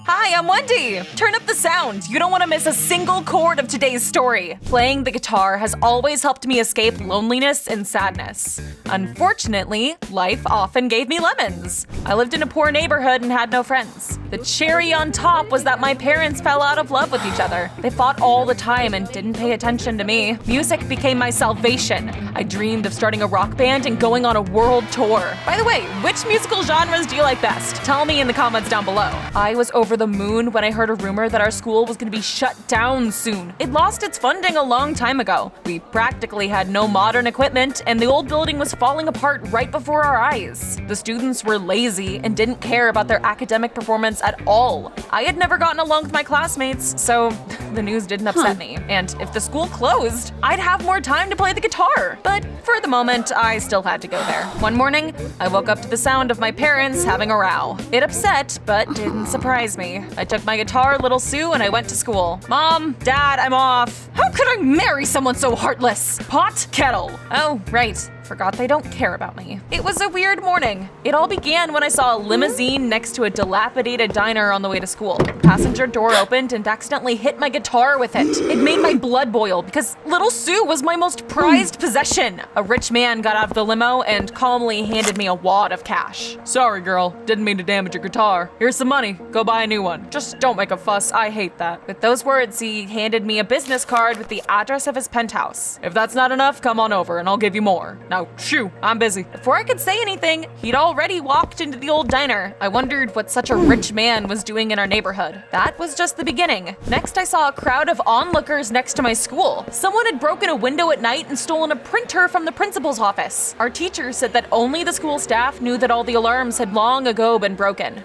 Hi, I'm Wendy! Turn up the sound. You don't want to miss a single chord of today's story. Playing the guitar has always helped me escape loneliness and sadness. Unfortunately, life often gave me lemons. I lived in a poor neighborhood and had no friends. The cherry on top was that my parents fell out of love with each other. They fought all the time and didn't pay attention to me. Music became my salvation. I dreamed of starting a rock band and going on a world tour. By the way, which musical genres do you like best? Tell me in the comments down below. I was over the moon when I heard a rumor that our school was going to be shut down soon. It lost its funding a long time ago. We practically had no modern equipment, and the old building was falling apart right before our eyes. The students were lazy and didn't care about their academic performance at all. I had never gotten along with my classmates, so the news didn't upset me. And if the school closed, I'd have more time to play the guitar. But for the moment, I still had to go there. One morning, I woke up to the sound of my parents having a row. It upset, but didn't surprise me. I took my guitar, Little Sue, and I went to school. Mom, Dad, I'm off. How could I marry someone so heartless? Pot, kettle. Oh, right. Forgot they don't care about me. It was a weird morning. It all began when I saw a limousine next to a dilapidated diner on the way to school. The passenger door opened and accidentally hit my guitar with it. It made my blood boil because Little Sue was my most prized possession. A rich man got out of the limo and calmly handed me a wad of cash. Sorry, girl. Didn't mean to damage your guitar. Here's some money. Go buy a new one. Just don't make a fuss. I hate that. With those words, he handed me a business card with the address of his penthouse. If that's not enough, come on over and I'll give you more. Now, shoo, I'm busy. Before I could say anything, he'd already walked into the old diner. I wondered what such a rich man was doing in our neighborhood. That was just the beginning. Next, I saw a crowd of onlookers next to my school. Someone had broken a window at night and stolen a printer from the principal's office. Our teacher said that only the school staff knew that all the alarms had long ago been broken.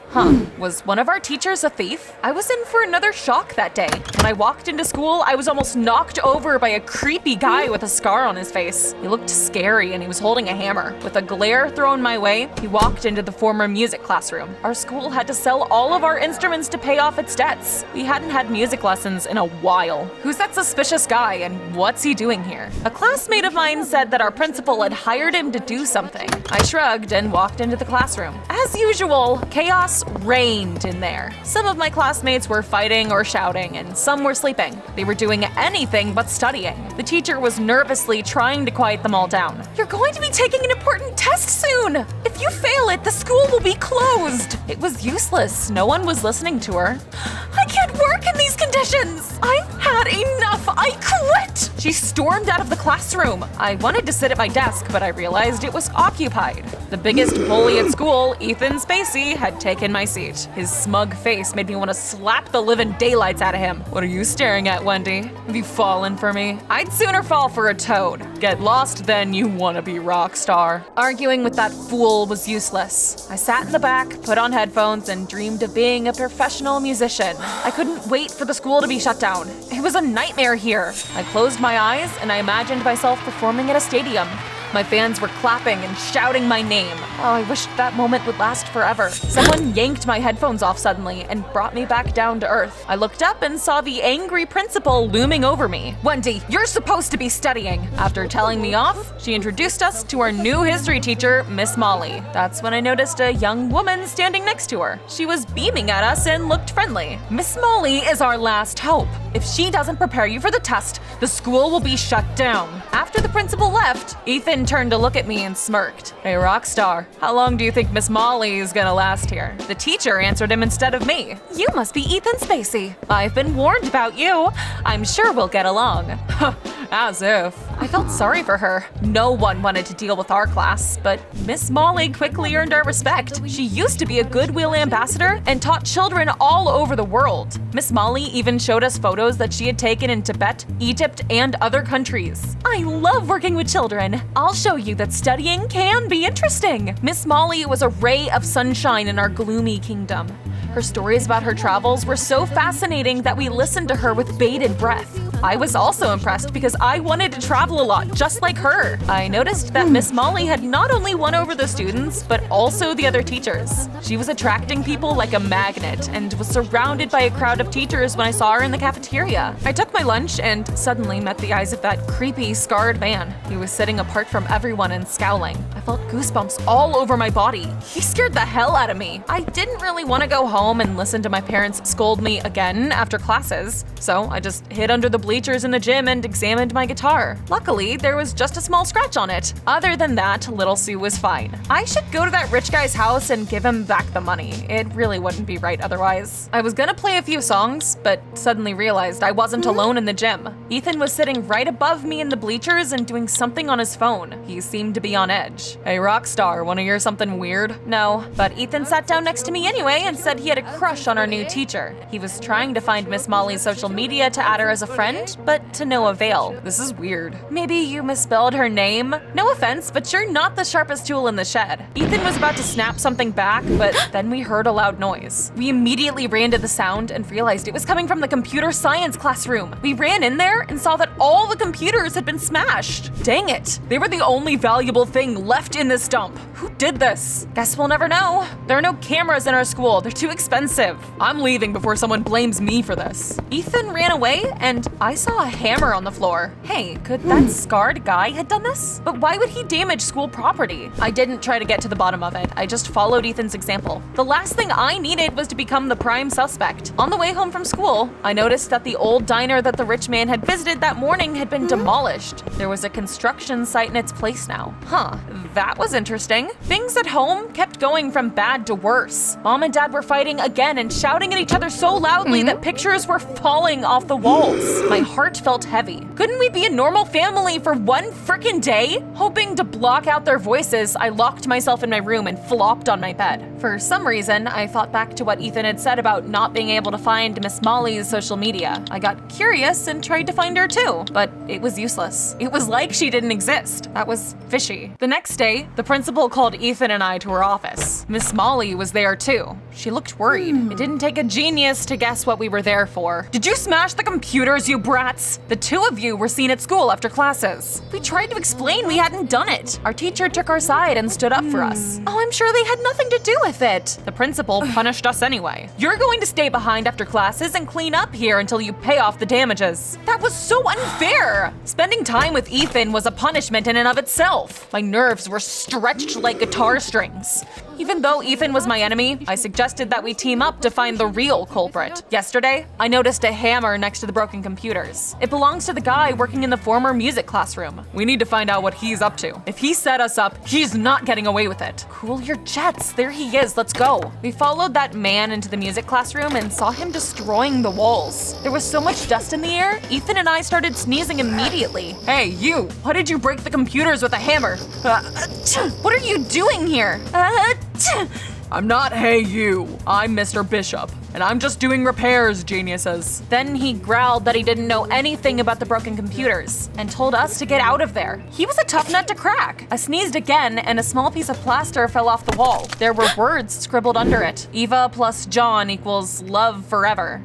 Was one of our teachers a thief? I was in for another shock that day. When I walked into school, I was almost knocked over by a creepy guy with a scar on his face. He looked scary and he was holding a hammer. With a glare thrown my way, he walked into the former music classroom. Our school had to sell all of our instruments to pay off its debts. We hadn't had music lessons in a while. Who's that suspicious guy and what's he doing here? A classmate of mine said that our principal had hired him to do something. I shrugged and walked into the classroom. As usual, chaos reigned in there. Some of my classmates were fighting or shouting, and some were sleeping. They were doing anything but studying. The teacher was nervously trying to quiet them all down. You're going to be taking an important test soon! If you fail it, the school will be closed! It was useless. No one was listening to her. I can't work in these conditions! I've had enough! I quit! She stormed out of the classroom. I wanted to sit at my desk, but I realized it was occupied. The biggest bully at school, Ethan Spacey, had taken my seat. His smug face made me want to slap the living daylights out of him. What are you staring at, Wendy? Have you fallen for me? I'd sooner fall for a toad. Get lost than you wanna be rock star. Arguing with that fool was useless. I sat in the back, put on headphones, and dreamed of being a professional musician. I couldn't wait for the school to be shut down. It was a nightmare here. I closed my eyes and I imagined myself performing at a stadium. My fans were clapping and shouting my name. Oh, I wished that moment would last forever. Someone yanked my headphones off suddenly and brought me back down to earth. I looked up and saw the angry principal looming over me. Wendy, you're supposed to be studying. After telling me off, she introduced us to our new history teacher, Miss Molly. That's when I noticed a young woman standing next to her. She was beaming at us and looked friendly. Miss Molly is our last hope. If she doesn't prepare you for the test, the school will be shut down. After the principal left, Ethan turned to look at me and smirked. Hey, rock star, how long do you think Miss Molly is gonna last here? The teacher answered him instead of me. You must be Ethan Spacey. I've been warned about you. I'm sure we'll get along. As if. I felt sorry for her. No one wanted to deal with our class, but Miss Molly quickly earned our respect. She used to be a Goodwill ambassador and taught children all over the world. Miss Molly even showed us photos that she had taken in Tibet, Egypt, and other countries. I love working with children. I'll show you that studying can be interesting. Miss Molly was a ray of sunshine in our gloomy kingdom. Her stories about her travels were so fascinating that we listened to her with bated breath. I was also impressed because I wanted to travel a lot, just like her. I noticed that Miss Molly had not only won over the students, but also the other teachers. She was attracting people like a magnet and was surrounded by a crowd of teachers when I saw her in the cafeteria. I took my lunch and suddenly met the eyes of that creepy, scarred man. He was sitting apart from everyone and scowling. I felt goosebumps all over my body. He scared the hell out of me. I didn't really want to go home and listen to my parents scold me again after classes, so I just hid under the bleachers in the gym and examined my guitar. Luckily, there was just a small scratch on it. Other than that, little Sue was fine. I should go to that rich guy's house and give him back the money. It really wouldn't be right otherwise. I was gonna play a few songs, but suddenly realized I wasn't alone in the gym. Ethan was sitting right above me in the bleachers and doing something on his phone. He seemed to be on edge. Hey, rock star, wanna hear something weird? No, but Ethan sat down next to me anyway and said he had a crush on our new teacher. He was trying to find Miss Molly's social media to add her as a friend, but to no avail. This is weird. Maybe you misspelled her name? No offense, but you're not the sharpest tool in the shed. Ethan was about to snap something back, but then we heard a loud noise. We immediately ran to the sound and realized it was coming from the computer science classroom. We ran in there and saw that all the computers had been smashed. Dang it, they were the only valuable thing left in this dump. Who did this? Guess we'll never know. There are no cameras in our school. They're too expensive. I'm leaving before someone blames me for this. Ethan ran away and I saw a hammer on the floor. Hey, could that scarred guy had done this? But why would he damage school property? I didn't try to get to the bottom of it. I just followed Ethan's example. The last thing I needed was to become the prime suspect. On the way home from school, I noticed that the old diner that the rich man had visited that morning had been demolished. There was a construction site in its place now. Huh, that was interesting. Things at home kept going from bad to worse. Mom and Dad were fighting again and shouting at each other so loudly that pictures were falling off the walls. My heart felt heavy. Couldn't we be a normal family for one frickin' day? Hoping to block out their voices, I locked myself in my room and flopped on my bed. For some reason, I thought back to what Ethan had said about not being able to find Miss Molly's social media. I got curious and tried to find her too, but it was useless. It was like she didn't exist. That was fishy. The next day, the principal called Ethan and I to her office. Miss Molly was there too. She looked worried. It didn't take a genius to guess what we were there for. Did you smash the computers, you brats? The two of you were seen at school after classes. We tried to explain we hadn't done it. Our teacher took our side and stood up for us. Oh, I'm sure they had nothing to do with it. The principal punished us anyway. You're going to stay behind after classes and clean up here until you pay off the damages. That was so unfair. Spending time with Ethan was a punishment in and of itself. My nerves were stretched like guitar strings. Even though Ethan was my enemy, I suggested that we team up to find the real culprit. Yesterday, I noticed a hammer next to the broken computers. It belongs to the guy working in the former music classroom. We need to find out what he's up to. If he set us up, he's not getting away with it. Cool your jets, there he is, let's go. We followed that man into the music classroom and saw him destroying the walls. There was so much dust in the air, Ethan and I started sneezing immediately. Hey, you, why did you break the computers with a hammer? What are you doing here? I'm not hey you, I'm Mr. Bishop, and I'm just doing repairs, geniuses. Then he growled that he didn't know anything about the broken computers and told us to get out of there. He was a tough nut to crack. I sneezed again and a small piece of plaster fell off the wall. There were words scribbled under it. Eva plus John equals love forever.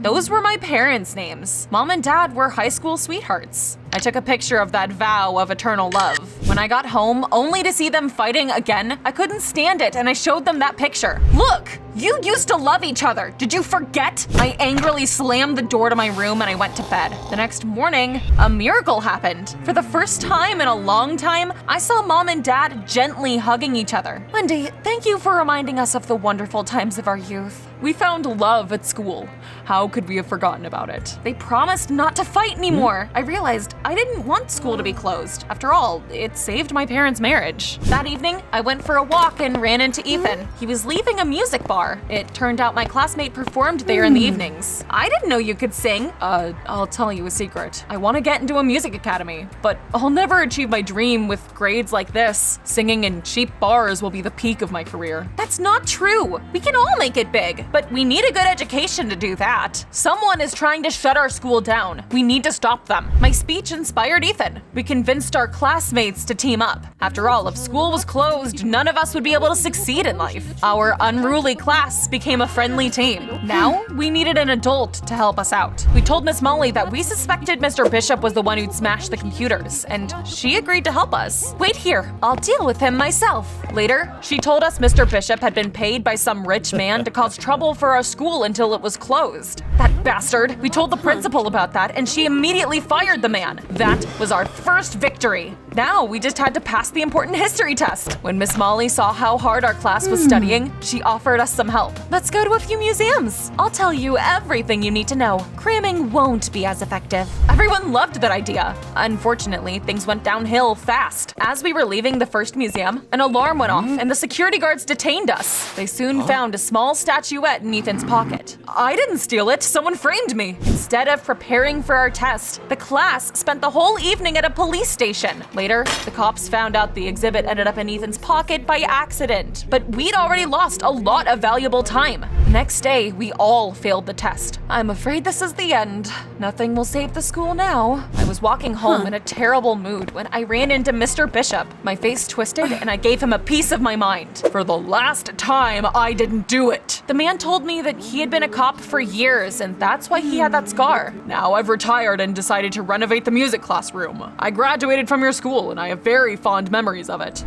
Those were my parents' names. Mom and Dad were high school sweethearts. I took a picture of that vow of eternal love. When I got home, only to see them fighting again, I couldn't stand it and I showed them that picture. Look, you used to love each other. Did you forget? I angrily slammed the door to my room and I went to bed. The next morning, a miracle happened. For the first time in a long time, I saw Mom and Dad gently hugging each other. Wendy, thank you for reminding us of the wonderful times of our youth. We found love at school. How could we have forgotten about it? They promised not to fight anymore. I realized I didn't want school to be closed. After all, it saved my parents' marriage. That evening, I went for a walk and ran into Ethan. He was leaving a music bar. It turned out my classmate performed there in the evenings. I didn't know you could sing. I'll tell you a secret. I want to get into a music academy, but I'll never achieve my dream with grades like this. Singing in cheap bars will be the peak of my career. That's not true. We can all make it big, but we need a good education to do that. Someone is trying to shut our school down. We need to stop them. My speech inspired Ethan. We convinced our classmates to team up. After all, if school was closed, none of us would be able to succeed in life. Our unruly class became a friendly team. Now, we needed an adult to help us out. We told Miss Molly that we suspected Mr. Bishop was the one who'd smashed the computers, and she agreed to help us. Wait here, I'll deal with him myself. Later, she told us Mr. Bishop had been paid by some rich man to cause trouble for our school until it was closed. That bastard! We told the principal about that, and she immediately fired the man. That was our first victory. Now we just had to pass the important history test. When Miss Molly saw how hard our class was studying, she offered us some help. Let's go to a few museums. I'll tell you everything you need to know. Cramming won't be as effective. Everyone loved that idea. Unfortunately, things went downhill fast. As we were leaving the first museum, an alarm went off and the security guards detained us. They soon found a small statuette in Ethan's pocket. I didn't steal it, someone framed me. Instead of preparing for our test, the class spent the whole evening at a police station. Later, the cops found out the exhibit ended up in Ethan's pocket by accident, but we'd already lost a lot of valuable time. Next day, we all failed the test. I'm afraid this is the end. Nothing will save the school now. I was walking home in a terrible mood when I ran into Mr. Bishop. My face twisted and I gave him a piece of my mind. For the last time, I didn't do it. The man told me that he had been a cop for years and that's why he had that scar. Now I've retired and decided to renovate the music classroom. I graduated from your school and I have very fond memories of it.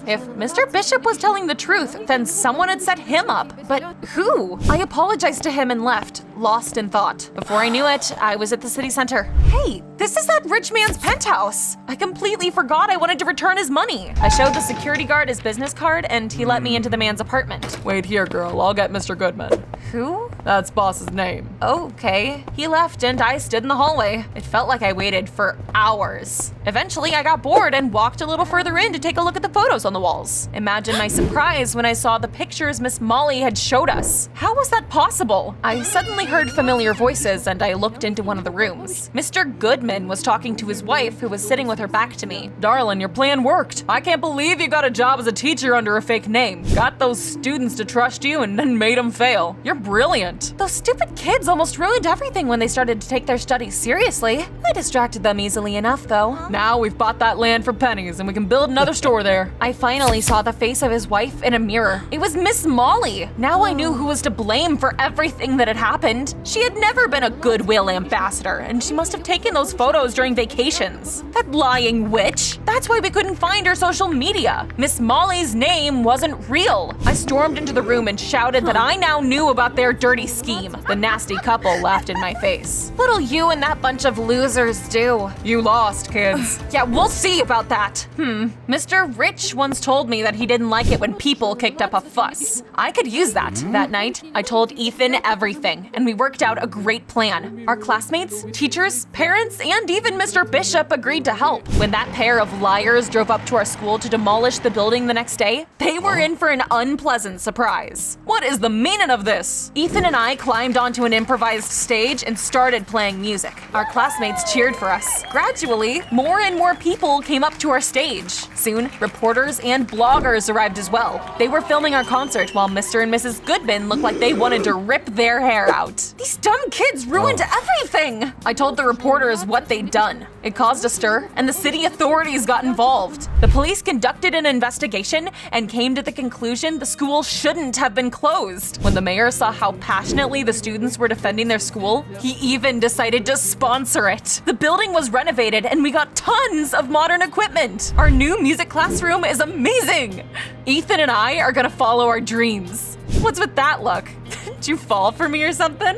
If Mr. Bishop was telling the truth, then someone had set him up. But who? I apologized to him and left, lost in thought. Before I knew it, I was at the city center. Hey, this is that rich man's penthouse. I completely forgot I wanted to return his money. I showed the security guard his business card and he let me into the man's apartment. Wait here, girl. I'll get Mr. Goodman. Who? That's boss's name. Okay. He left and I stood in the hallway. It felt like I waited for hours. Eventually, I got bored and walked a little further in to take a look at the photos on the walls. Imagine my surprise when I saw the pictures Miss Molly had showed us. How was that possible? I suddenly heard familiar voices and I looked into one of the rooms. Mr. Goodman was talking to his wife who was sitting with her back to me. Darling, your plan worked. I can't believe you got a job as a teacher under a fake name. Got those students to trust you and then made them fail. You're brilliant. Those stupid kids almost ruined everything when they started to take their studies seriously. I distracted them easily enough though. Now we've bought that land for pennies and we can build another store there. I finally saw the face of his wife in a mirror. It was Miss Molly. Now I knew who was to blame for everything that had happened. She had never been a goodwill ambassador, and she must have taken those photos during vacations. That lying witch. That's why we couldn't find her social media. Miss Molly's name wasn't real. I stormed into the room and shouted that I now knew about their dirty scheme. The nasty couple laughed in my face. What'll you and that bunch of losers do? You lost, kids. Yeah, we'll see about that. Mr. Rich once told me that he didn't like it when people kicked up a fuss. I could use that. That night, I told Ethan everything, and we worked out a great plan. Our classmates, teachers, parents, and even Mr. Bishop agreed to help. When that pair of liars drove up to our school to demolish the building the next day, they were in for an unpleasant surprise. What is the meaning of this? Ethan and I climbed onto an improvised stage and started playing music. Our classmates cheered for us. Gradually, more and more people came up to our stage. Soon, reporters and bloggers arrived as well. They were filming our concert while Mr. and Mrs. Goodman looked like they wanted to rip their hair out. These dumb kids ruined everything! I told the reporters what they'd done. It caused a stir, and the city authorities got involved. The police conducted an investigation and came to the conclusion the school shouldn't have been closed. When the mayor saw how passionately the students were defending their school, he even decided to sponsor it. The building was renovated and we got tons of modern equipment. Our new music classroom is amazing! Ethan and I are gonna follow our dreams. What's with that look? Did you fall for me or something?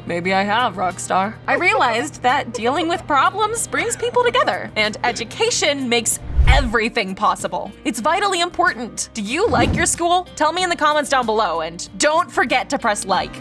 Maybe I have, Rockstar. I realized that dealing with problems brings people together, and education makes everything possible. It's vitally important. Do you like your school? Tell me in the comments down below, and don't forget to press like.